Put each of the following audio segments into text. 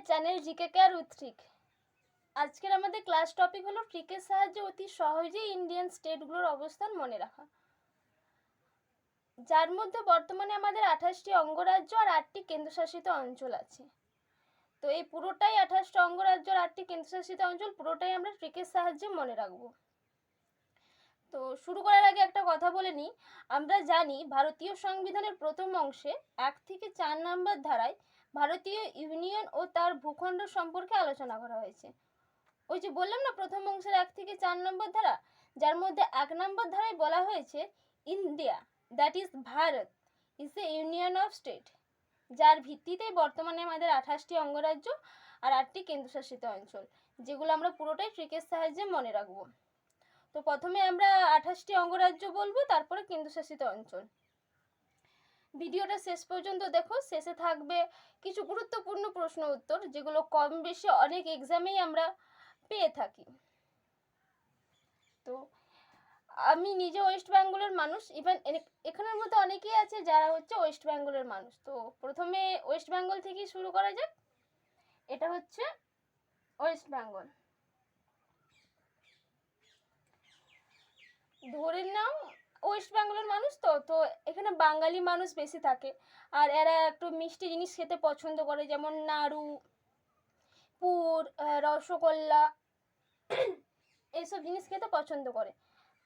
Channel GK care with trick. আজকের আমাদের class topic হলো ট্রিকের সাহায্যে অতি সহজেই ইন্ডিয়ান স্টেটগুলোর অবস্থান মনে রাখা, যার মধ্যে বর্তমানে আমাদের 28টি অঙ্গরাজ্য আর 8টি কেন্দ্রশাসিত অঞ্চল আছে। তো এই পুরোটাই 28টা অঙ্গরাজ্য আর 8টি কেন্দ্রশাসিত অঞ্চল পুরোটাই আমরা ট্রিকের সাহায্যে মনে রাখবো। তো শুরু করার আগে একটা কথা বলে নিই, আমরা জানি ভারতীয় সংবিধানের প্রথম অংশে 1 থেকে 4 নম্বর ধারায় ভারতীয় ইউনিয়ন ও তার ভূখণ্ড সম্পর্কে আলোচনা করা হয়েছে। ওই যে বললাম না, প্রথম অংশের 1 থেকে 4 নম্বর ধারা, যার মধ্যে 1 নম্বর ধারায় বলা হয়েছে India that is Bharat is a union of state, যার ভিত্তিতেই বর্তমানে আমাদের 28টি অঙ্গরাজ্য আর 8টি কেন্দ্রশাসিত অঞ্চল, যেগুলো আমরা পুরোটাই ট্রিকের সাহায্যে মনে রাখবো। তো প্রথমে আমরা 28টি অঙ্গরাজ্য বলবো, তারপরে কেন্দ্রশাসিত অঞ্চল। ভিডিওটা শেষ পর্যন্ত দেখো, শেষে থাকবে কিছু গুরুত্বপূর্ণ প্রশ্ন উত্তর, যেগুলো কম বেশি অনেক এক্সামেই আমরা পেয়ে থাকি। তো আমি নিজে ওয়েস্ট বেঙ্গলের মানুষ, ইভেন এখানের মধ্যে অনেকেই আছে যারা হচ্ছে ওয়েস্ট বেঙ্গলের মানুষ। তো প্রথমে ওয়েস্ট বেঙ্গল থেকেই শুরু করা যাক। এটা হচ্ছে ওয়েস্ট বেঙ্গল। ধরে নাও ওয়েস্ট বেঙ্গলের মানুষ, তো এখানে বাঙালি মানুষ বেশি থাকে, আর এরা একটু মিষ্টি জিনিস খেতে পছন্দ করে, যেমন নাড়ু, পুর, রসগোল্লা, এইসব জিনিস খেতে পছন্দ করে।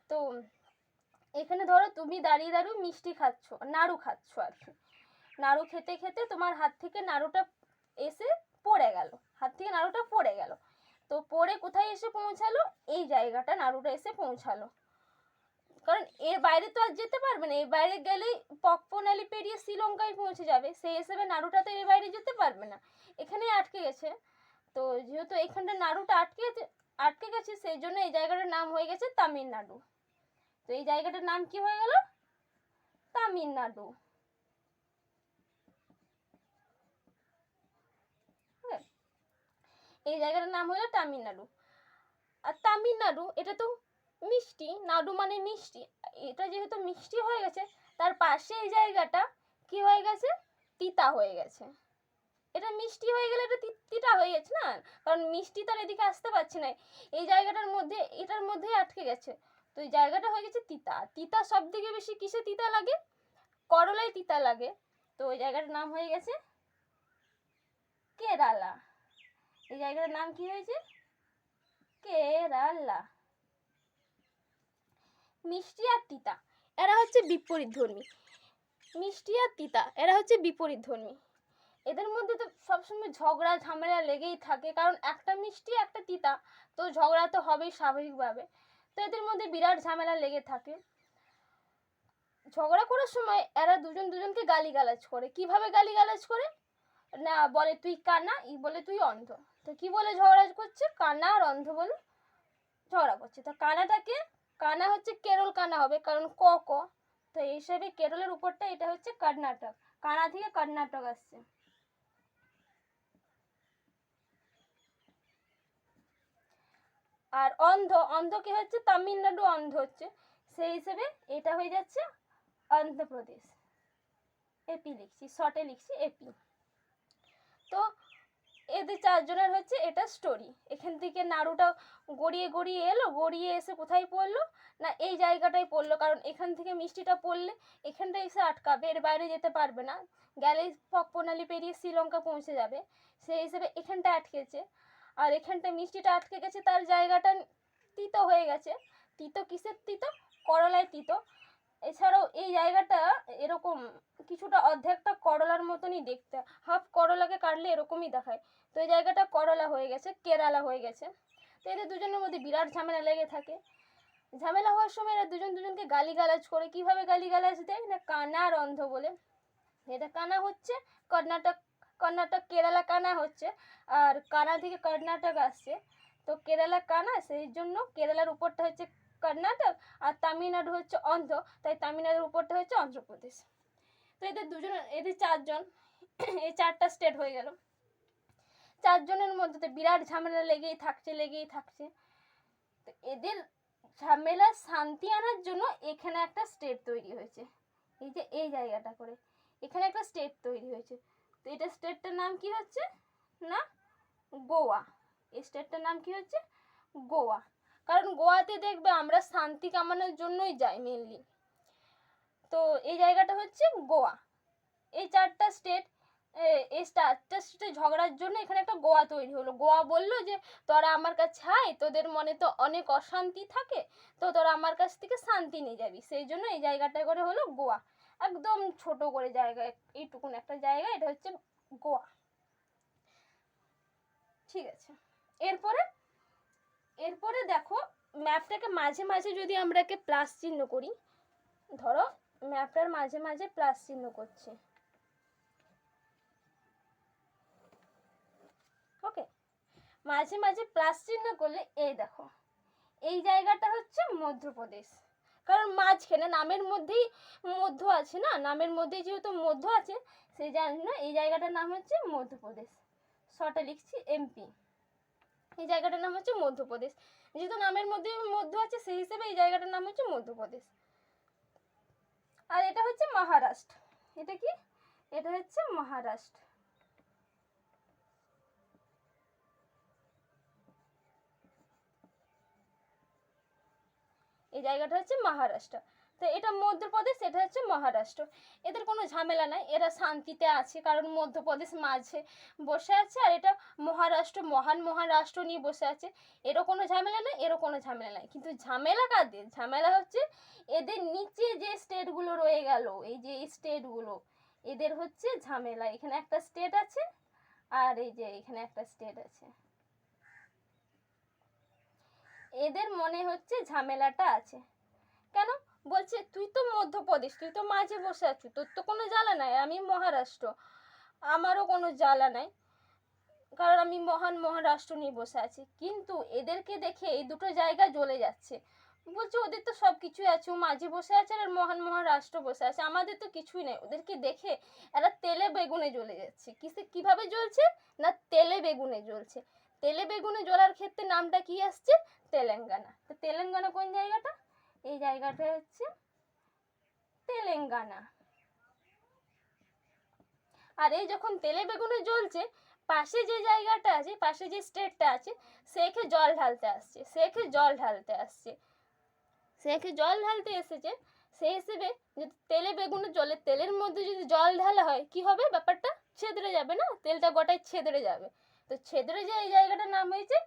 তো এখানে ধরো তুমি দাঁড়িয়ে দাঁড়িয়ে মিষ্টি খাচ্ছ, নাড়ু খাচ্ছ আর কি। নাড়ু খেতে খেতে তোমার হাত থেকে নাড়ুটা এসে পড়ে গেল, তো পড়ে কোথায় এসে পৌঁছালো? এই জায়গাটা নাড়ুটা এসে পৌঁছালো। কারণ এর বাইরে তো আর যেতে পারবে না, এর বাইরে গেলেই পকপনালি পেরিয়ে শ্রীলঙ্কায় পৌঁছে যাবে, সেই হিসেবে নাড়ুটা তো এর বাইরে যেতে পারবে না, এখানেই আটকে গেছে। তো যেহেতু এখানটা নাড়ুটা আটকে গেছে, সেই জন্য এই জায়গাটার নাম হয়ে গেছে তামিলনাড়ু। তো এই জায়গাটার নাম কি হয়ে গেল? তামিলনাড়ু। এই জায়গাটার নাম হলো তামিলনাড়ু। আর তামিলনাড়ু এটা তো মিষ্টি, নাড়ু মানে মিষ্টি, এটা যেহেতু মিষ্টি হয়ে গেছে, তার পাশে এই জায়গাটা কি হয়ে গেছে? তিতা হয়ে গেছে। এটা মিষ্টি হয়ে গেলে এটা তিতা হয়ে গেছে না, কারণ মিষ্টি তার এদিকে আসতে পারছে না, এই জায়গাটার মধ্যে এটার মধ্যেই আটকে গেছে। তো এই জায়গাটা হয়ে গেছে তিতা। তিতা সব থেকে বেশি কিসে তিতা লাগে? করলায় তিতা লাগে। তো ওই জায়গাটার নাম হয়ে গেছে কেরালা। এই জায়গাটার নাম কি হয়েছে? কেরালা। মিষ্টি আর তিতা এরা হচ্ছে বিপরীতধর্মী, মিষ্টি আর তিতা এরা হচ্ছে বিপরীতধর্মী। এদের মধ্যে তো সবসময় ঝগড়া ঝামেলা লেগেই থাকে, কারণ একটা মিষ্টি একটা তিতা, তো ঝগড়া তো হবেই স্বাভাবিকভাবে। তো এদের মধ্যে বিরাট ঝামেলা লেগে থাকে। ঝগড়া করার সময় এরা দুজন দুজনকে গালিগালাজ করে। কিভাবে গালিগালাজ করে? না বলে তুই কানা, ই বলে তুই অন্ধ। তো কি বলে ঝগড়া করছে? কানা আর অন্ধ বলে ঝগড়া করছে। তো কানাটাকে, কানা হচ্ছে কেরল কানা হবে, কারণ ক ক, তো এই হিসাবে কেরলের উপরটা এটা হচ্ছে কর্ণাটক, কানা থেকে কর্ণাটক আসছে। আর অন্ধ, অন্ধ কি হচ্ছে? তামিলনাড়ু অন্ধ হচ্ছে, সেই হিসেবে এটা হয়ে যাচ্ছে অন্ধ্রপ্রদেশ। এপি লিখছি, শর্টে লিখছি এপি। তো এদের চারজনের হচ্ছে এটা স্টোরি। এখান থেকে নাড়ুটা গড়িয়ে গড়িয়ে এলো, গড়িয়ে এসে কোথায় পড়লো? না এই জায়গাটায় পড়লো, কারণ এখান থেকে মিষ্টিটা পড়লে এখানটা এসে আটকাবে, এর বাইরে যেতে পারবে না, গেলেই পকপনালি পেরিয়ে শ্রীলঙ্কা পৌঁছে যাবে, সেই হিসেবে এখানটা আটকেছে। আর এখানটা মিষ্টিটা আটকে গেছে, তার জায়গাটা তিতো হয়ে গেছে। তিতো কিসের তিতো? করলায় তিতো। এছাড়াও এই জায়গাটা এরকম কিছুটা অর্ধেকটা করলার মতনই দেখতে, হাফ করলাকে কাটলে এরকমই দেখায়। তো এই জায়গাটা করলা হয়ে গেছে, কেরালা হয়ে গেছে। তো এদের দুজনের মধ্যে বিরাট ঝামেলা লেগে থাকে। ঝামেলা হওয়ার সময় এরা দুজন দুজনকে গালিগালাজ করে। কিভাবে গালিগালাজ দেয়? না কানা আর অন্ধ বলে। এটা কানা হচ্ছে কর্ণাটক কেরালা কানা হচ্ছে, আর কানা থেকে কর্ণাটক আসছে, তো কেরালা কানা, সেই জন্য কেরালার উপরটা হচ্ছে কর্ণাটক, আর তামিলনাড়ু হচ্ছে অন্ধ্র, তাই তামিলনাড়ুর উপরটা হচ্ছে অন্ধ্রপ্রদেশ। তো এদের চারজন, এই 4টা স্টেট হয়ে গেল। চারজনের মধ্যে তো বিরাট ঝামেলা লেগেই থাকছে। তো এদের ঝামেলা শান্তি আনার জন্য এখানে একটা স্টেট তৈরি হয়েছে, এই যে এই জায়গাটা করে এখানে একটা স্টেট তৈরি হয়েছে। তো এটা স্টেটটার নাম কি হচ্ছে? না গোয়া। এই স্টেটটার নাম কি হচ্ছে? গোয়া। কারণ গোয়াতে দেখবে আমরা শান্তি কামানোর জন্যই যাই মেনলি। তো এই জায়গাটা হচ্ছে গোয়া। এই চারটা স্টেট, এই চারটা স্টেটে ঝগড়ার জন্য এখানে একটা গোয়া তৈরি হলো। গোয়া বললো যে তোরা আমার কাছে আয়, তোদের মনে তো অনেক অশান্তি থাকে, তো তোরা আমার কাছ থেকে শান্তি নিয়ে যাবি, সেই জন্য এই জায়গাটা করে হলো গোয়া। একদম ছোট করে জায়গা, এইটুকুন একটা জায়গা, এটা হচ্ছে গোয়া। ঠিক আছে, এরপরে এরপরে দেখো ম্যাপটাকে মাঝে মাঝে যদি আমরা একে প্লাস চিহ্ন করি, ধরো ম্যাপটার মাঝে মাঝে প্লাস চিহ্ন করছি, ওকে, মাঝে মাঝে প্লাস চিহ্ন করলে এই দেখো এই জায়গাটা হচ্ছে মধ্যপ্রদেশ। কারণ মাঝখানে নামের মধ্যেই মধ্য আছে না, নামের মধ্যেই যেহেতু মধ্য আছে, সেই জন্য এই জায়গাটার নাম হচ্ছে মধ্যপ্রদেশ। শর্টে লিখছি এমপি। এই জায়গাটার নাম হচ্ছে মধ্যপ্রদেশ, যেহেতু নামের মধ্যে মধ্য আছে সেই হিসেবে এই জায়গাটার নাম হচ্ছে মধ্যপ্রদেশ। আর এটা হচ্ছে মহারাষ্ট্র। এটা কি? এটা হচ্ছে মহারাষ্ট্র। এই জায়গাটা হচ্ছে মহারাষ্ট্র। তো এটা মধ্যপ্রদেশ, এটা হচ্ছে মহারাষ্ট্র। এদের কোনো ঝামেলা নাই, এরা শান্তিতে আছে, কারণ মধ্যপ্রদেশ মাঝে বসে আছে আর এটা মহারাষ্ট্র, মহান রাষ্ট্র নিয়ে বসে আছে। এরও কোনো ঝামেলা নেই, এরও কোনো ঝামেলা নাই। কিন্তু ঝামেলা কাদের? ঝামেলা হচ্ছে এদের নিচে যে স্টেটগুলো রয়ে গেল, এই যে স্টেটগুলো, এদের হচ্ছে ঝামেলা। এখানে একটা স্টেট আছে আর এই যে এখানে একটা স্টেট আছে, এদের মনে হচ্ছে ঝামেলাটা আছে। কেন? বলছে তুই তো মধ্যপ্রদেশ, তুই তো মাঝে বসে আছিস, তোর তো কোনো জ্বালা নাই, আমি মহারাষ্ট্র, আমারও কোনো জ্বালা নাই, কারণ আমি মহারাষ্ট্র নিয়ে বসে আছি। কিন্তু এদেরকে দেখে এই দুটো জায়গা জ্বলে যাচ্ছে। বলছে ওদের তো সব কিছুই আছে, ও মাঝে বসে আছে আর মহারাষ্ট্র বসে আছে, আমাদের তো কিছুই নেই। ওদেরকে দেখে এরা তেলে বেগুনে জ্বলে যাচ্ছে। কিভাবে জ্বলছে? না তেলে বেগুনে জ্বলছে। তেলে বেগুনে জ্বলার ক্ষেত্রে নামটা কি আসছে? তেলেঙ্গানা। তো তেলেঙ্গানা কোন জায়গাটা? এই জায়গাটা হচ্ছে তেলেঙ্গানা। আর এই যখন তেলে বেগুনে জ্বলছে, পাশে যে জায়গাটা আছে, পাশে যে স্টেটটা আছে, সেখে জল ঢালতে আসছে, সেখে জল ঢালতে আসছে, সেখে জল ঢালতে এসেছে। সেই হিসেবে যদি তেলে বেগুনে জ্বলে, তেলের মধ্যে যদি জল ঢালা হয় কি হবে? ব্যাপারটা ছেদরে যাবে না, তেলটা গোটাই ছেদরে যাবে। তো ছেদরে যে এই জায়গাটার নাম হয়েছে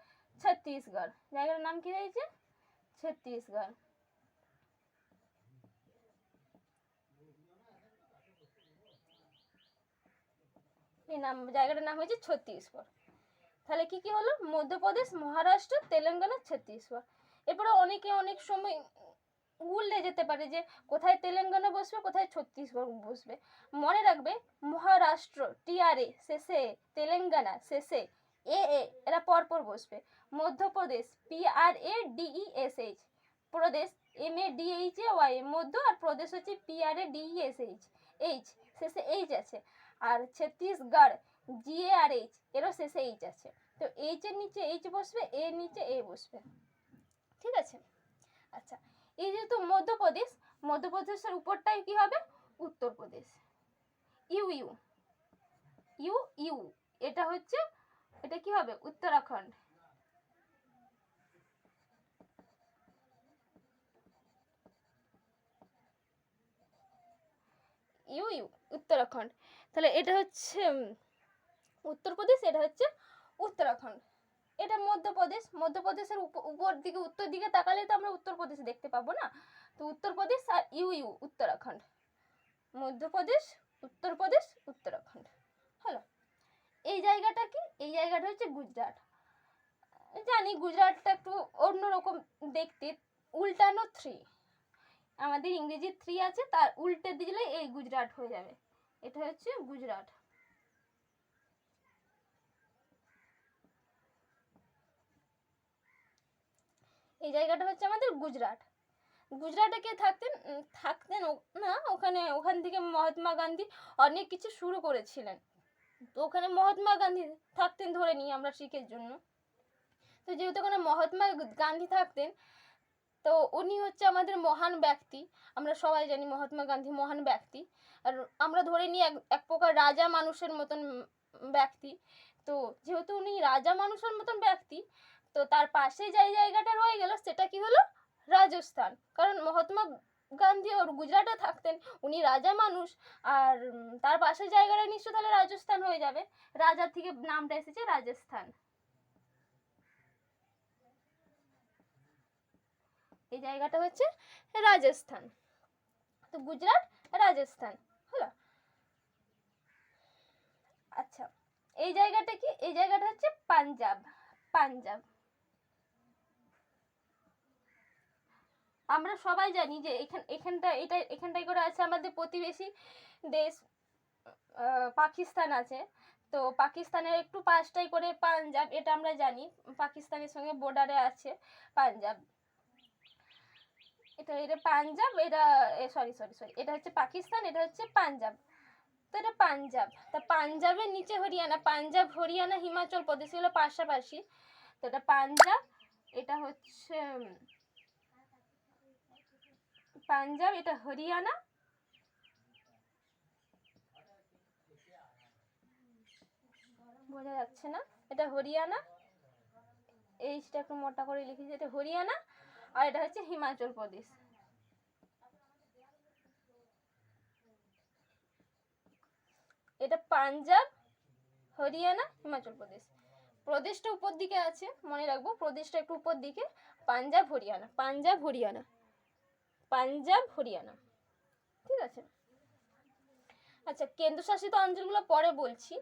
ছত্তিশগড়। জায়গাটার নাম কি হয়েছে? ছত্তিশগড়। এই জায়গাটার নাম হয়েছে ছত্তিশগড়। তাহলে কি কি হলো? মধ্যপ্রদেশ, মহারাষ্ট্র, তেলেঙ্গানা, ছত্তিশগড়। এরপরে অনেকে অনেক সময় গুলে যেতে পারে যে কোথায় তেলেঙ্গানা বসবে, কোথায় ছত্তিশগড় বসবে। মনে রাখবে মহারাষ্ট্র TRA শেষে, তেলেঙ্গানা শেষে এরা পরপর বসবে। মধ্যপ্রদেশ PRADESH, প্রদেশ MADHAY মধ্য, আর প্রদেশ হচ্ছে PRADESH শেষে এইচ আছে। আর ছত্তিশগড় GARH, এরও শেষে এইচ আছে। তো এইচ এর নিচে এইচ বসবে, এর নিচে এ বসবে। ঠিক আছে? আচ্ছা, এই যেহেতু মধ্যপ্রদেশ, মধ্যপ্রদেশের উপরটাই কি হবে? Uttar Pradesh. U U U U এটা হচ্ছে, এটা কি হবে? উত্তরাখণ্ড। U you Uttarakhand. তাহলে এটা হচ্ছে উত্তরপ্রদেশ, এটা হচ্ছে উত্তরাখণ্ড। এটা মধ্যপ্রদেশ। মধ্যপ্রদেশের উপর দিকে, উত্তর দিকে তাকালে তো আমরা উত্তরপ্রদেশ দেখতে পাবো না। তো উত্তরপ্রদেশ আর ইউ ইউ উত্তরাখণ্ড। মধ্যপ্রদেশ, উত্তরপ্রদেশ, উত্তরাখণ্ড হলো। এই জায়গাটা কি? এই জায়গাটা হচ্ছে গুজরাট। জানি গুজরাটটা একটু অন্যরকম দেখতে, উল্টানো 3, আমাদের ইংরেজি 3 আছে, তার উল্টে দিলে এই গুজরাট হয়ে যাবে। এটা হচ্ছে গুজরাট। এই জায়গাটা হচ্ছে আমাদের গুজরাট। গুজরাটে কে থাকতেন? না, ওখান থেকে মহাত্মা গান্ধী অনেক কিছু শুরু করেছিলেন। তো ওখানে মহাত্মা গান্ধী থাকতেন ধরে নিই আমরা ট্রিকের জন্য। তো যেহেতু ওখানে মহাত্মা গান্ধী থাকতেন, তো উনি হচ্ছে আমাদের মহান ব্যক্তি। আমরা সবাই জানি মহাত্মা গান্ধী মহান ব্যক্তি। আর আমরা ধরে নিই এক প্রকার রাজা মানুষের মতন ব্যক্তি, তো যেহেতু উনি রাজা মানুষের মতন ব্যক্তি, তো তার পাশে যে জায়গাটা রয়ে গেল সেটা কি হলো, রাজস্থান। কারণ মহাত্মা গান্ধী ওর গুজরাটে থাকতেন, উনি রাজা মানুষ, আর তার পাশের জায়গাটা নিশ্চয় তাহলে রাজস্থান হয়ে যাবে, রাজা থেকে নামটা এসেছে রাজস্থান। এই জায়গাটা হচ্ছে রাজস্থান, তো গুজরাট রাজস্থান হলো। আচ্ছা, এই জায়গাটা কি, এই জায়গাটা হচ্ছে পাঞ্জাব। পাঞ্জাব আমরা সবাই জানি যে এখানটাই করে আছে আমাদের প্রতিবেশী দেশ পাকিস্তান আছে। তো পাকিস্তানের একটু পাশটাই করে পাঞ্জাব, এটা আমরা জানি, পাকিস্তানের সঙ্গে বর্ডারে আছে পাঞ্জাব। এটা পাঞ্জাব, এটা সরি সরি সরি এটা হচ্ছে পাকিস্তান, এটা হচ্ছে পাঞ্জাব। তো এটা পাঞ্জাব, তা পাঞ্জাবের নিচে হরিয়ানা, পাঞ্জাব হরিয়ানা হিমাচল প্রদেশ হলো পাশাপাশি। তো এটা পাঞ্জাব, এটা হচ্ছে পাঞ্জাব, এটা হরিয়ানা, বোঝা যাচ্ছে না, এটা হরিয়ানা, এইটা একটু মোটা করে লিখেছি, এটা হরিয়ানা, আর এটা হচ্ছে হিমাচল প্রদেশ। এটা পাঞ্জাব হরিয়ানা হিমাচল প্রদেশ, প্রদেশটা উপর দিকে আছে, মনে রাখবো প্রদেশটা একটু উপর দিকে, পাঞ্জাব হরিয়ানা, পাঞ্জাব হরিয়ানা, পাঞ্জাব হরিয়ানা, ঠিক আছে। আচ্ছা, কেন্দ্রশাসিত অঞ্চলগুলো পরে বলছি,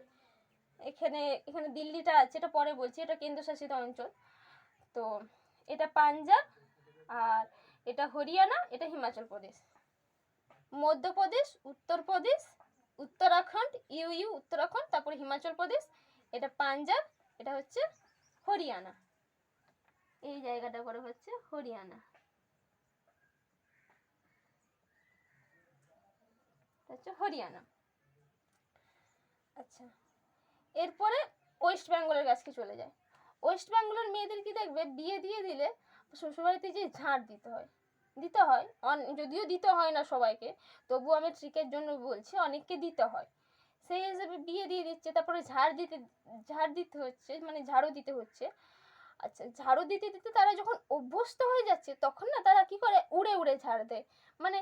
এখানে এখানে দিল্লিটা আছে, এটা পরে বলছি, এটা কেন্দ্রশাসিত অঞ্চল। তো এটা পাঞ্জাব, আর এটা হরিয়ানা, এটা হিমাচল প্রদেশ। মধ্যপ্রদেশ, উত্তরপ্রদেশ, উত্তরাখণ্ড, ইউ উত্তরাখণ্ড, তারপরে হিমাচল প্রদেশ, এটা পাঞ্জাব, এটা হচ্ছে হরিয়ানা, এই জায়গাটা করে হচ্ছে হরিয়ানা, হচ্ছে হরিয়ানা। আচ্ছা, এরপরে ওয়েস্ট বেঙ্গলের কাছে চলে যায়। ওয়েস্ট বেঙ্গলের মেয়েদের কি দেখবে, বিয়ে দিয়ে দিলে শ্বশুরবাড়িতে যে ঝাঁট দিতে হয়, যদিও দিতে হয় না সবাইকে, তবু আমি ট্রিকের জন্য বলছি, অনেককে দিতে হয়, সেই হিসেবে বিয়ে দিয়ে দিচ্ছে, তারপরে ঝাড় দিতে হচ্ছে, মানে ঝাড়ু দিতে হচ্ছে। আচ্ছা, ঝাড়ু দিতে দিতে তারা যখন অভ্যস্ত হয়ে যাচ্ছে, তখন না তারা কি করে, উড়ে উড়ে ঝাড় দেয়, মানে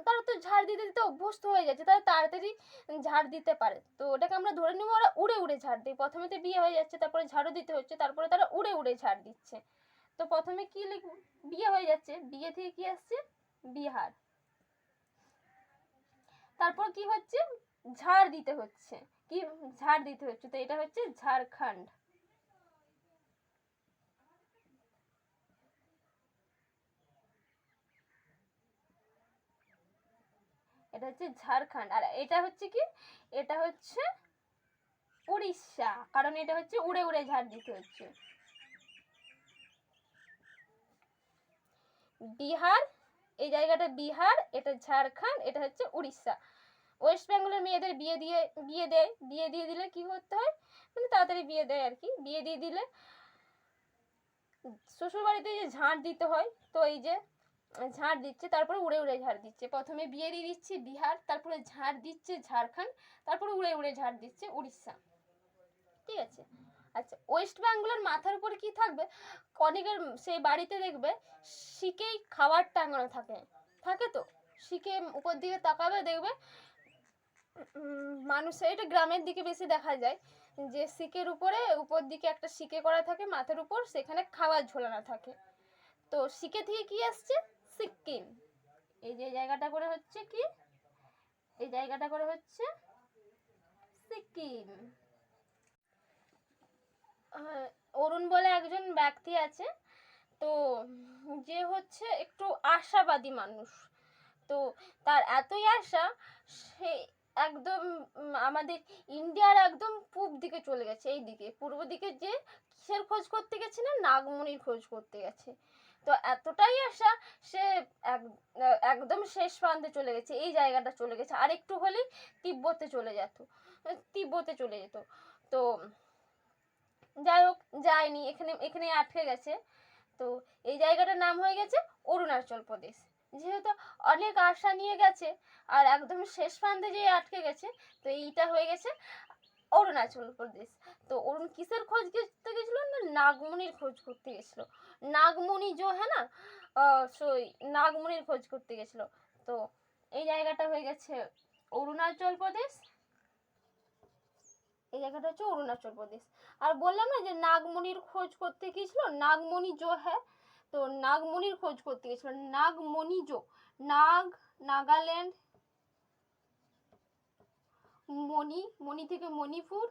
তারা তো ঝাড় দিতে দিতে অভ্যস্ত হয়ে যাচ্ছে, তারা তাড়াতাড়ি ঝাড় দিতে পারে, তো ওটাকে আমরা ধরে নেবো ওরা উড়ে উড়ে ঝাড় দেয়। প্রথমে তো বিয়ে হয়ে যাচ্ছে, তারপরে ঝাড়ু দিতে হচ্ছে, তারপরে তারা উড়ে উড়ে ঝাড় দিচ্ছে। তো প্রথমে কি লিখব, বিয়ে হয়ে যাচ্ছে, বিয়ে থেকে কি আসছে, বিহার, তারপর কি হচ্ছে, ঝাড় দিতে হচ্ছে, কি ঝাড় দিতে হচ্ছে, তো এটা হচ্ছে ঝাড়খণ্ড। এটা হচ্ছে ঝাড়খণ্ড, আর এটা হচ্ছে কি, এটা হচ্ছে উড়িষ্যা, কারণ এটা হচ্ছে উড়ে উড়ে ঝাড় দিতে হচ্ছে। বিহার, এই জায়গাটা বিহার, এটা ঝাড়খণ্ড, এটা হচ্ছে উড়িষ্যা। ওয়েস্ট বেঙ্গলের মেয়েদের বিয়ে দিয়ে দিলে কি করতে হয়, মানে তাড়াতাড়ি বিয়ে দেয় আর কি, বিয়ে দিয়ে দিলে শ্বশুর বাড়িতে যে ঝাঁট দিতে হয়, তো এই যে ঝাড় দিচ্ছে, তারপরে উড়ে উড়ে ঝাড় দিচ্ছে, প্রথমে বিয়ে দিয়ে দিচ্ছে বিহার, তারপরে ঝাড় দিচ্ছে ঝাড়খণ্ড, তারপরে উড়ে উড়ে ঝাড় দিচ্ছে উড়িষ্যা, ঠিক আছে। আচ্ছা, ওয়েস্ট বেঙ্গলের মাথার উপরে কি থাকবে, অনেকের সেই বাড়িতে দেখবে শিকেই খাবার টাঙানো থাকে, থাকে তো, শিকে উপর দিকে তাকাবে দেখবে, মানুষের এটা গ্রামের দিকে বেশি দেখা যায়, যে শিকের উপর দিকে একটা শিকে করা থাকে মাথার উপর, সেখানে খাবার ঝোলানো থাকে। তো শিকে থেকে কি আসছে, সিক্কিম, এই যে জায়গাটা করে হচ্ছে কি, এই জায়গাটা করে হচ্ছে সিকিম। অরুণ বলে একজন ব্যক্তি আছে, তো যে হচ্ছে একটু আশাবাদী মানুষ, তো তার এতই আশা, সে একদম আমাদের ইন্ডিয়ার একদম পূব দিকে চলে গেছে, এই দিকে পূর্ব দিকে, যে কিসের খোঁজ করতে গেছে না, নাগমণির খোঁজ করতে গেছে। তো এতটাই আশা, সে একদম শেষ প্রান্তে চলে গেছে, এই জায়গাটা চলে গেছে, আর একটু হলেই তিব্বতে চলে যেত, তিব্বতে চলে যেত। তো যাই হোক, যায়নি, এখানে আটকে গেছে। তো এই জায়গাটার নাম হয়ে গেছে অরুণাচল প্রদেশ, যেহেতু অনেক আশা নিয়ে গেছে আর একদম শেষ প্রান্তে যেয়ে আটকে গেছে, তো এইটা হয়ে গেছে অরুণাচল প্রদেশ। তো অরুণ কিসের খোঁজ করতে গেছিল না, নাগমণির খোঁজ করতে গেছিল। নাগমণি जो है ना, নাগমণির খোঁজ করতে গেছিল। তো এই জায়গাটা হয়ে গেছে অরুণাচল প্রদেশ, এই জায়গাটা হচ্ছে অরুণাচল প্রদেশ। আর বললাম না যে নাগমণির খোঁজ করতে গিয়েছিল, নাগমণি जो है, তো নাগমণির খোঁজ করতে গেছিল। নাগমণি जो, নাগাল্যান্ড, মণি থেকে মণিপুর,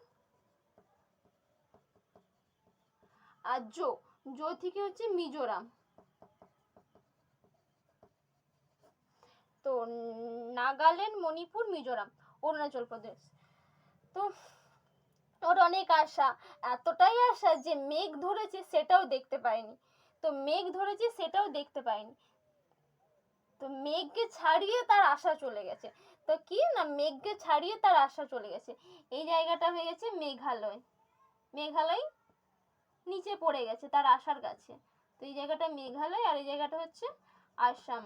আর জো থেকে হচ্ছে মিজোরাম। তো নাগাল্যান্ড, মণিপুর, মিজোরাম, অরুণাচল প্রদেশ। তো ওর অনেক আশা, এতটাই আশা যে মেঘ ধরেছে সেটাও দেখতে পায়নি। তো মেঘ ধরেছে সেটাও দেখতে পায়নি, তো মেঘকে ছাড়িয়ে তার আশা চলে গেছে। তো কি না, মেঘকে ছাড়িয়ে তার আশা চলে গেছে। এই জায়গাটা হয়ে গেছে মেঘালয়। মেঘালয় নিচে পড়ে গেছে তার আশার কাছে। তো এই জায়গাটা মেঘালয়, আর এই জায়গাটা হচ্ছে আসাম।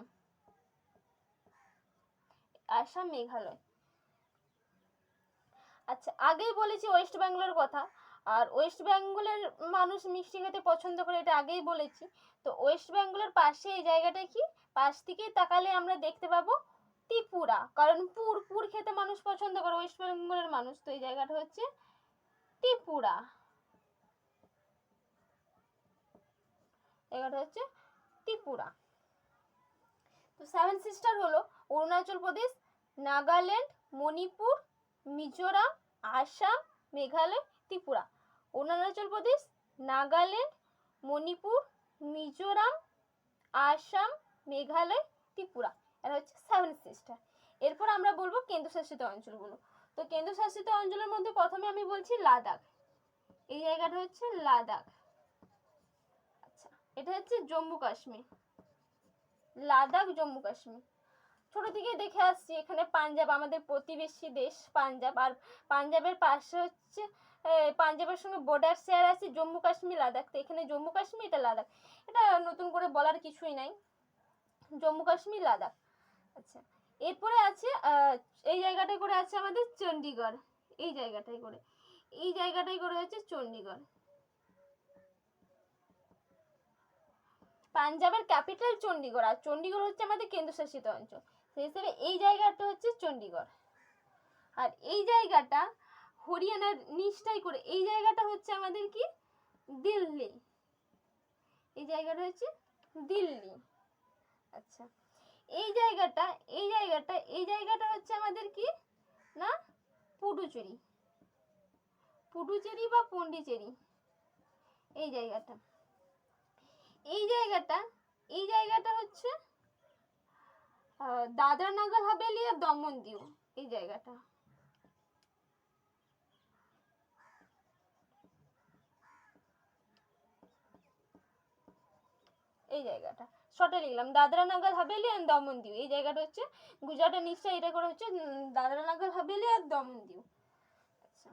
আসাম, মেঘালয়। আচ্ছা, আগেই বলেছি ওয়েস্ট বেঙ্গলের কথা, আর ওয়েস্ট বেঙ্গলের মানুষ মিষ্টি খেতে পছন্দ করে, এটা আগেই বলেছি। তো ওয়েস্ট বেঙ্গলের পাশে এই জায়গাটা কি, পাশ থেকেই তাকালে আমরা দেখতে পাবো ত্রিপুরা, কারণ পুর খেতে মানুষ পছন্দ করে ওয়েস্ট বেঙ্গলের মানুষ। তো এই জায়গাটা হচ্ছে ত্রিপুরা, জায়গাটা হচ্ছে ত্রিপুরা। তো সেভেন সিস্টার হলো অরুণাচল প্রদেশ, নাগাল্যান্ড, মণিপুর, মিজোরাম, আসাম, মেঘালয়, ত্রিপুরা। অরুণাচল প্রদেশ, নাগাল্যান্ড, মণিপুর, মিজোরাম, আসাম, মেঘালয়, ত্রিপুরা, এরা হচ্ছে সেভেন সিস্টার। এরপর আমরা বলবো কেন্দ্রশাসিত অঞ্চলগুলো। তো কেন্দ্রশাসিত অঞ্চলের মধ্যে প্রথমে আমি বলছি লাদাখ। এই জায়গাটা হচ্ছে লাদাখ। আচ্ছা, এটা হচ্ছে জম্মু কাশ্মীর। লাদাখ, জম্মু কাশ্মীর। ছোট থেকে দেখে আসছি এখানে পাঞ্জাব, আমাদের প্রতিবেশী দেশ পাঞ্জাব, আর পাঞ্জাবের পাশে হচ্ছে পাঞ্জাবের সঙ্গে বর্ডার শেয়ার আছে জম্মু কাশ্মীর, লাদাখ। তো এখানে জম্মু কাশ্মীর, এটা লাদাখ, এটা নতুন করে বলার কিছুই নাই, জম্মু কাশ্মীর, লাদাখ। আচ্ছা, এরপরে আছে এই জায়গাটায় করে আছে আমাদের চণ্ডীগড়। এই জায়গাটায় করে হচ্ছে চণ্ডীগড়। পাঞ্জাবের ক্যাপিটাল চণ্ডীগড়, আর চণ্ডীগড় হচ্ছে আমাদের কেন্দ্রশাসিত অঞ্চল, সেই হিসেবে এই জায়গাটা হচ্ছে চণ্ডীগড়। আর এই জায়গাটা হরিয়ানার নিচটাই করে, এই জায়গাটা হচ্ছে আমাদের কি, দিল্লি। এই জায়গাটা হচ্ছে দিল্লি। আচ্ছা, এই জায়গাটা হচ্ছে আমাদের কি না, পুডুচেরি বা পন্ডিচেরি। এই জায়গাটা হচ্ছে দাদরা নগর হাভেলি আর দমন দিউ। এই জায়গাটা শর্টে লিখলাম দাদরা নগর হাভেলি আর দমন দিউ। এই জায়গাটা হচ্ছে গুজরাটের নিচে, এটা করে হচ্ছে দাদরা নগর হাভেলি আর দমন দিউ। আচ্ছা,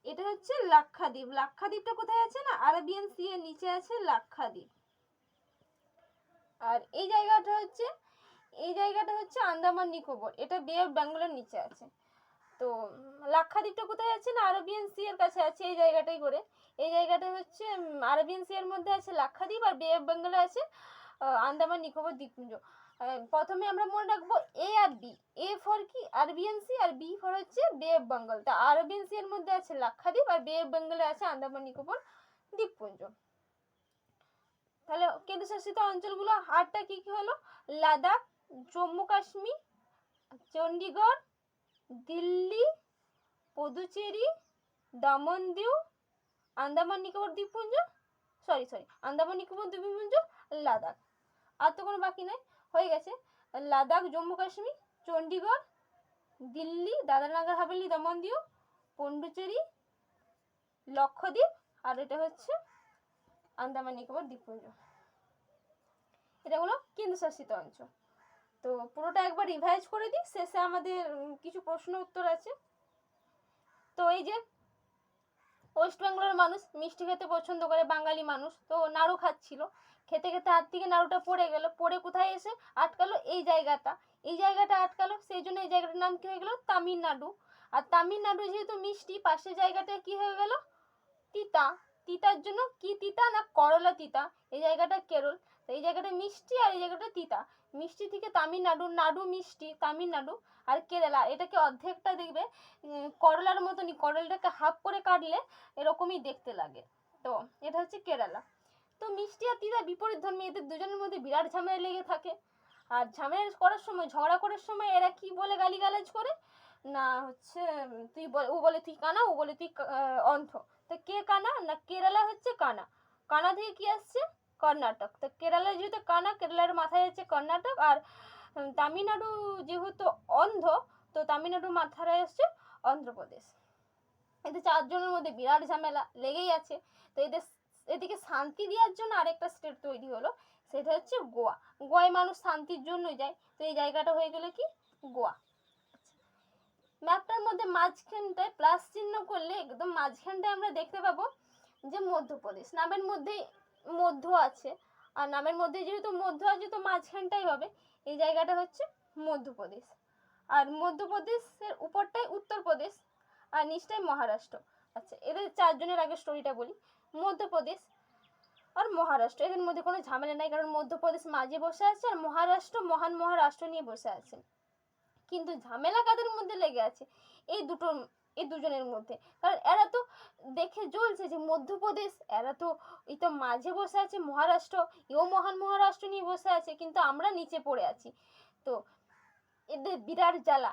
এটা হচ্ছে লাক্ষাদ্বীপ। লাক্ষাদ্বীপটা কোথায় আছে না, আরাবিয়ান সি এর নিচে আছে লাক্ষাদ্বীপ। আর এই জায়গাটা হচ্ছে আন্দামান নিকোবর, এটা বে অফ বেঙ্গলের নিচে আছে। তো লাক্ষাদ্বীপটা কোথায় আছে না, আরবিয়ান সি এর কাছে আছে, এই জায়গাটাই করে। এই জায়গাটা হচ্ছে আরবিয়ান সি এর মধ্যে আছে লাক্ষাদ্বীপ, আর বে অফ বেঙ্গলে আছে আন্দামান নিকোবর দ্বীপপুঞ্জ। প্রথমে আমরা মনে রাখবো এ আর বি, এ ফর কি আরবিয়ান সি, আর বি ফর হচ্ছে বে অফ বেঙ্গল। তা আরবিয়ান সি এর মধ্যে আছে লাক্ষাদ্বীপ, আর বে অফ বেঙ্গলে আছে আন্দামান নিকোবর দ্বীপপুঞ্জ। তাহলে কেন্দ্রশাসিত অঞ্চলগুলো আটটা কি কি হলো, লাদাখ, জম্মু কাশ্মীর, চণ্ডীগড়, দিল্লি, পুদুচেরি, দমন দিউ, আন্দামান নিকোবর দ্বীপপুঞ্জ, আন্দামান নিকোবর দ্বীপপুঞ্জ, লাদাখ। আর তো কোনো বাকি নাই, হয়ে গেছে লাদাখ, জম্মু কাশ্মীর, চণ্ডীগড়, দিল্লি, দাদরা নগর হাভেলি, দমন দিউ, পন্ডিচেরি, লক্ষদ্বীপ, আর এটা হচ্ছে আন্দামান নিকোবর দ্বীপপুঞ্জ। এটা হলো কেন্দ্রশাসিত অঞ্চল। তো পুরোটা একবার রিভাইজ করে দিই, শেষে আমাদের কিছু প্রশ্ন উত্তর আছে। তো এই যে ওয়েস্ট বেঙ্গলের মানুষ মিষ্টি খেতে পছন্দ করে, বাঙালি মানুষ, তো নাড়ু খাচ্ছিল, খেতে খেতে হাত থেকে নাড়ুটা পড়ে গেল, পড়ে কোথায় এসে আটকালো, এই জায়গাটা আটকালো, সেই জন্য এই জায়গাটার নাম কি হয়ে গেল, তামিলনাড়ু। আর তামিলনাড়ু যেহেতু মিষ্টি, পাশের জায়গাটা কি হয়ে গেল তিতা। তিতার জন্য কি তিতা না করলা তিতা। এই জায়গাটা কেরল, তো এই জায়গাটা মিষ্টি আর এই জায়গাটা তিতা। মিষ্টি থেকে তামিলনাড়ু, নাড়ু মিষ্টি তামিলনাড়ু, আর কেরালা এটাকে অর্ধেকটা দেখবে করলার মতনই, করলাটাকে হাফ করে কাটলে এরকমই দেখতে লাগে। তো এটা হচ্ছে কেরালা। তো মিষ্টি আর তিতা বিপরীত ধর্মী, এদের দুজনের মধ্যে বিরাট ঝামেলা লেগে থাকে। আর ঝামেলা করার সময়, ঝগড়া করার সময় এরা কি বলে গালিগালাজ করে না হচ্ছে ও বলে তুই কানা, ও বলে তুই অন্ধ। তো কে কানা না কেরালা হচ্ছে কানা। কানা থেকে কি আসছে কর্ণাটক। তো কেরালা যেহেতু কানা, কেরালার মাথায় হচ্ছে কর্ণাটক। আর তামিলনাড়ু যেহেতু অন্ধ, তো তামিলনাড়ুর মাথায় আসছে অন্ধ্রপ্রদেশ। এদের চারজনের মধ্যে বিরাট ঝামেলা লেগেই আছে। তো এদিকে শান্তি দেওয়ার জন্য আরেকটা স্টেট তৈরি হলো, সেটা হচ্ছে গোয়া। গোয়ায় মানুষ শান্তির জন্য যায়। তো এই জায়গাটা হয়ে গেল কি গোয়া। ম্যাপটার মধ্যে মাঝখানটায় প্লাস চিহ্ন করলে একদম মাঝখানটায় আমরা দেখতে পাবো যে মধ্যপ্রদেশ। নামের মধ্যে মধ্য আছে, আর নামের মধ্যে যেহেতু মধ্য আছে তো মাঝখানটাই হবে। এই জায়গাটা হচ্ছে মধ্যপ্রদেশ। আর মধ্যপ্রদেশের উপরটাই উত্তরপ্রদেশ, আর নিচটাই মহারাষ্ট্র। আচ্ছা, এদের চারজনের আগে স্টোরিটা বলি। মধ্যপ্রদেশ আর মহারাষ্ট্র, এদের মধ্যে কোনো ঝামেলা নাই, কারণ মধ্যপ্রদেশ মাঝে বসে আছে আর মহারাষ্ট্র মহান মহারাষ্ট্র নিয়ে বসে আছে। কিন্তু ঝামেলা কাদের মধ্যে লেগে আছে এই দুজনের মধ্যে, কারণ এরা তো দেখে জ্বলছে যে মধ্যপ্রদেশ, এরা তো এই তো মাঝে বসে আছে মহারাষ্ট্র, এও মহান মহারাষ্ট্র নিয়ে বসে আছে, কিন্তু আমরা নিচে পড়ে আছি। তো এদের বিরাট জ্বালা।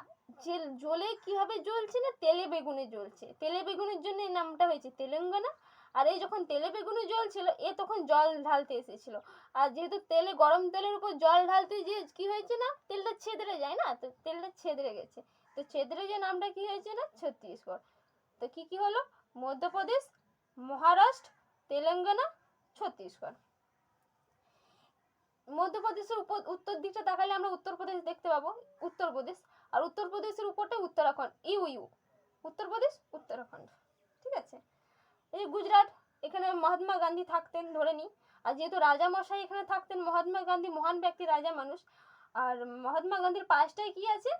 জ্বলে কিভাবে জ্বলছে না তেলে বেগুনে জ্বলছে। তেলে বেগুনের জন্য এই নামটা হয়েছে তেলেঙ্গানা। আর এই যখন তেলে বেগুনে জ্বলছিল এ তখন জল ঢালতে এসেছিল, আর যেহেতু তেলে গরম তেলের উপর জল ঢালতে যে কি হয়েছে না তেলটা ছেদরে যায় না, তো তেলটা ছেদরে গেছে। তো ছেদরে যে নামটা কি হয়েছে না ছত্তিশগড়। তো কি হলো মধ্যপ্রদেশ, মহারাষ্ট্র, তেলেঙ্গানা, ছত্তিশগড়। মধ্যপ্রদেশের উপর উত্তর দিকটা তাকালে আমরা উত্তরপ্রদেশ দেখতে পাবো, উত্তরপ্রদেশ। আর উত্তরপ্রদেশের উপরটা উত্তরাখণ্ড, ইউ উত্তরপ্রদেশ উত্তরাখণ্ড। ঠিক আছে, এই গুজরাট, এখানে মহাত্মা গান্ধী থাকতেন ধরে নি। আর যেহেতু রাজা মশাই এখানে থাকতেন, মহাত্মা গান্ধী মহান ব্যক্তি, রাজা মানুষ। আর মহাত্মা গান্ধীর পাশটায় কি আছে,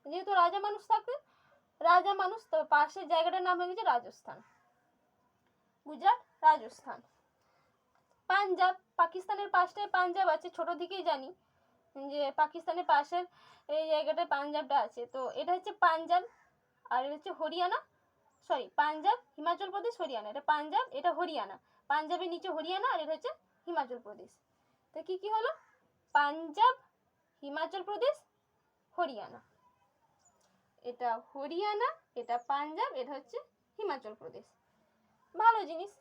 যেহেতু রাজা মানুষ থাকতেন, রাজা মানুষ, তো পাশের জায়গাটার নাম হয়ে গেছে রাজস্থান। গুজরাট, রাজস্থান। পাঞ্জাব, পাকিস্তানের পাশটায় পাঞ্জাব আছে, ছোট থেকেই জানি যে পাকিস্তানের পাশের এই জায়গাটায় পাঞ্জাবটা আছে। তো এটা হচ্ছে পাঞ্জাব, আর এটা হচ্ছে হরিয়ানা, সরি পাঞ্জাব, হিমাচল প্রদেশ, হরিয়ানা। এটা পাঞ্জাব, এটা হরিয়ানা। পাঞ্জাবের নিচে হরিয়ানা, আর এটা হচ্ছে হিমাচল প্রদেশ। তো কি হলো পাঞ্জাব, হিমাচল প্রদেশ, হরিয়ানা। এটা হরিয়ানা, এটা পাঞ্জাব, এটা হচ্ছে হিমাচল প্রদেশ। ভালো জিনিস।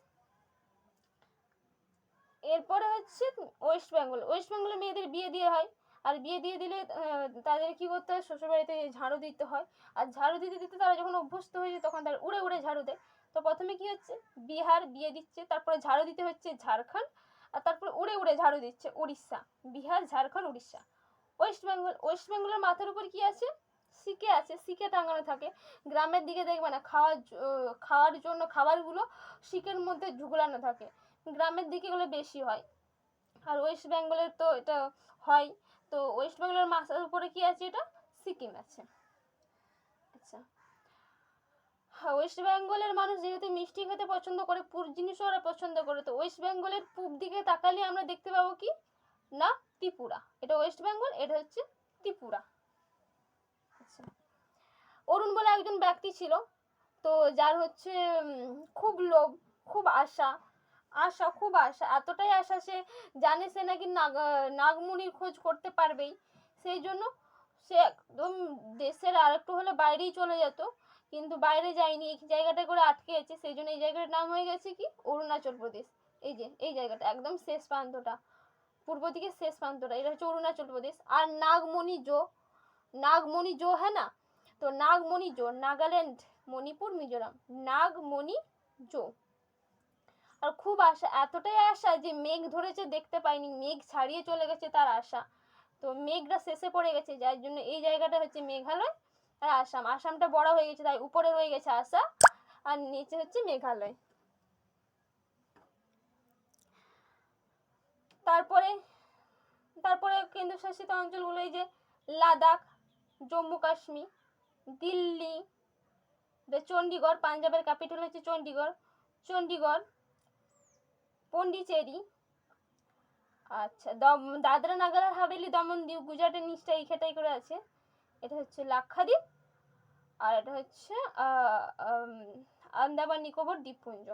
এরপরে হচ্ছে ওয়েস্ট বেঙ্গল। ওয়েস্ট বেঙ্গলে মেয়েদের বিয়ে দিয়ে হয়, আর বিয়ে দিয়ে দিলে তাদের কি করতে হয় শ্বশুরবাড়িতে ঝাড়ু দিতে হয়। আর ঝাড়ু দিতে দিতে তারা যখন অভ্যস্ত হয়ে যায় তখন তারা উড়ে উড়ে ঝাড়ু দেয়। তো প্রথমে কি হচ্ছে বিহার বিয়ে দিচ্ছে, তারপরে ঝাড়ু দিতে হচ্ছে ঝাড়খণ্ড, আর তারপরে উড়ে উড়ে ঝাড়ু দিচ্ছে উড়িষ্যা। বিহার, ঝাড়খণ্ড, উড়িষ্যা। ওয়েস্ট বেঙ্গল, ওয়েস্ট বেঙ্গলের মাথার উপর কি আছে শিকে আছে, শিকে টাঙানো থাকে। গ্রামের দিকে দেখবে না খাওয়ার জন্য খাবারগুলো শিকের মধ্যে ঝুলানো থাকে, গ্রামের দিকে এগুলো বেশি হয়। আর ওয়েস্ট বেঙ্গলের তো এটা হয়। তো ওয়েস্ট বেঙ্গলের মাথার উপরে কি আছে এটা সিকিম আছে। আচ্ছা, ওয়েস্ট বেঙ্গলের মানুষ যেহেতু মিষ্টি খেতে পছন্দ করে, পুর জিনিসও ওরা পছন্দ করে, তো ওয়েস্ট বেঙ্গলের পূব দিকে তাকালে আমরা দেখতে পাবো কি না ত্রিপুরা। এটা ওয়েস্ট বেঙ্গল, এটা হচ্ছে ত্রিপুরা। আচ্ছা, অরুণ বলে একজন ব্যক্তি ছিল, তো যার হচ্ছে খুব লোভ, খুব আশা, খুব আশা, এতটাই আশা সে জানে সে নাকি নাগমণির খোঁজ করতে পারবেই। সেই জন্য সে একদম দেশের আর একটু হলে বাইরেই চলে যেত, কিন্তু বাইরে যায়নি, এই জায়গাটা করে আটকে আছে। সেই জন্য এই জায়গাটার নাম হয়ে গেছে কি অরুণাচল প্রদেশ। এই যে এই জায়গাটা একদম শেষ প্রান্তটা, পূর্ব দিকে শেষ প্রান্তটা, এটা হচ্ছে অরুণাচল প্রদেশ। আর নাগমণি জো হ্যাঁ না, তো নাগমণি জো নাগাল্যান্ড, মণিপুর, মিজোরাম, নাগমণি জো। আর খুব আশা, এতটাই আশা যে মেঘ ধরেছে দেখতে পাইনি, মেঘ ছাড়িয়ে চলে গেছে তার আশা। তো মেঘটা শেষে পড়ে গেছে, যার জন্য এই জায়গাটা হচ্ছে মেঘালয়। আর আসামটা বড় হয়ে গেছে, তাই উপরে রয়ে গেছে আসাম, আর নিচে হচ্ছে মেঘালয়। তারপরে কেন্দ্রশাসিত অঞ্চলগুলো এই যে লাদাখ, জম্মু কাশ্মীর, দিল্লি, এটা চণ্ডীগড়, পাঞ্জাবের ক্যাপিটাল হচ্ছে চণ্ডীগড়। পন্ডিচেরি, আচ্ছা দাদরা নাগার হাভেলি, দমন দ্বীপ গুজরাটের নিচটা এইখানটাই করে আছে, এটা হচ্ছে লাক্ষাদ্বীপ। আর এটা হচ্ছে আন্দামান নিকোবর দ্বীপপুঞ্জ।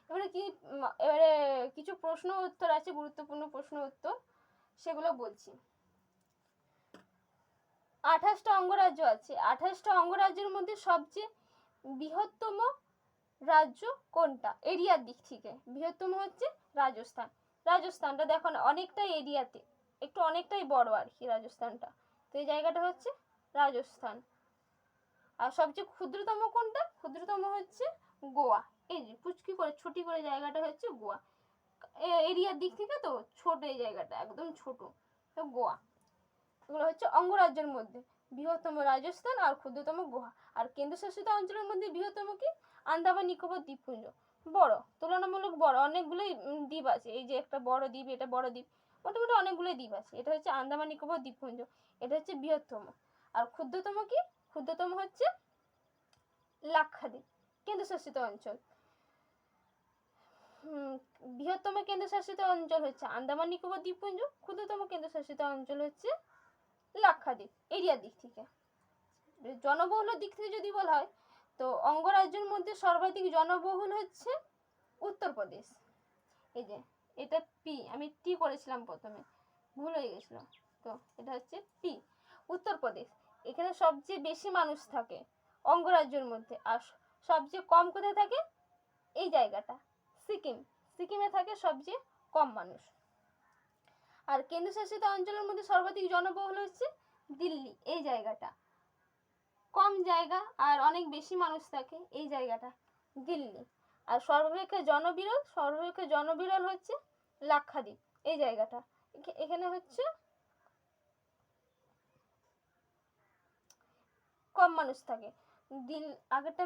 এবারে কিছু প্রশ্ন উত্তর আছে, গুরুত্বপূর্ণ প্রশ্ন উত্তর, সেগুলো বলছি। 28টা অঙ্গরাজ্য আছে। 28টা অঙ্গরাজ্যের মধ্যে সবচেয়ে বৃহত্তম রাজ্য কোনটা? এরিয়ার দিক থেকে বৃহত্তম হচ্ছে রাজস্থান। রাজস্থানটা দেখো না অনেকটাই এরিয়াতে, অনেকটাই বড় আর কি রাজস্থানটা। তো এই জায়গাটা হচ্ছে রাজস্থান। আর সবচেয়ে ক্ষুদ্রতম কোনটা? ক্ষুদ্রতম হচ্ছে গোয়া। এই যে পুচকি করে ছোটি করে জায়গাটা হচ্ছে গোয়া। এরিয়ার দিক থেকে তো ছোট এই জায়গাটা, একদম ছোট, তো গোয়া। এগুলো হচ্ছে অঙ্গরাজ্যের মধ্যে বৃহত্তম রাজস্থান আর ক্ষুদ্রতম গোয়া। আর কেন্দ্রশাসিত অঞ্চলের মধ্যে বৃহত্তম কি? আন্দামান নিকোবর দ্বীপপুঞ্জ। বড়, তুলনামূলক বড়, অনেকগুলোই দ্বীপ আছে। এই যে একটা বড় দ্বীপ, এটা বড় দ্বীপ, মোটামুটি অনেকগুলোই দ্বীপ আছে। এটা হচ্ছে আন্দামান নিকোবর দ্বীপপুঞ্জ, এটা হচ্ছে বৃহত্তম। আর ক্ষুদ্রতম কি? ক্ষুদ্রতম হচ্ছে লাক্ষাদ্বীপ, কেন্দ্রশাসিত অঞ্চল। বৃহত্তম কেন্দ্রশাসিত অঞ্চল হচ্ছে আন্দামান নিকোবর দ্বীপপুঞ্জ, ক্ষুদ্রতম কেন্দ্রশাসিত অঞ্চল হচ্ছে লাক্ষাদ্বীপ এরিয়ার দিক থেকে। জনবহুলের দিক থেকে যদি বলা হয়, তো অঙ্গরাজ্যের মধ্যে সর্বাধিক জনবহুল হচ্ছে উত্তরপ্রদেশ। এই যে এটা পি, আমি টি করেছিলাম প্রথমে, ভুল হয়ে গেছিল, তো এটা হচ্ছে পি, উত্তরপ্রদেশ। এখানে সবচেয়ে বেশি মানুষ থাকে অঙ্গরাজ্যের মধ্যে। আর সবচেয়ে কম কোথায় থাকে? এই জায়গাটা সিকিমে থাকে সবচেয়ে কম মানুষ। আর কেন্দ্রশাসিত অঞ্চলের মধ্যে সর্বাধিক জনবহুল হচ্ছে দিল্লি, এই জায়গাটা কম জায়গা আর অনেক বেশি মানুষ থাকে, এই জায়গাটা দিল্লি। আর সর্বাপেক্ষা জনবিরল হচ্ছে লাক্ষাদ্বীপ, এই জায়গাটা। এখানে হচ্ছে কম মানুষ থাকে। আগেরটা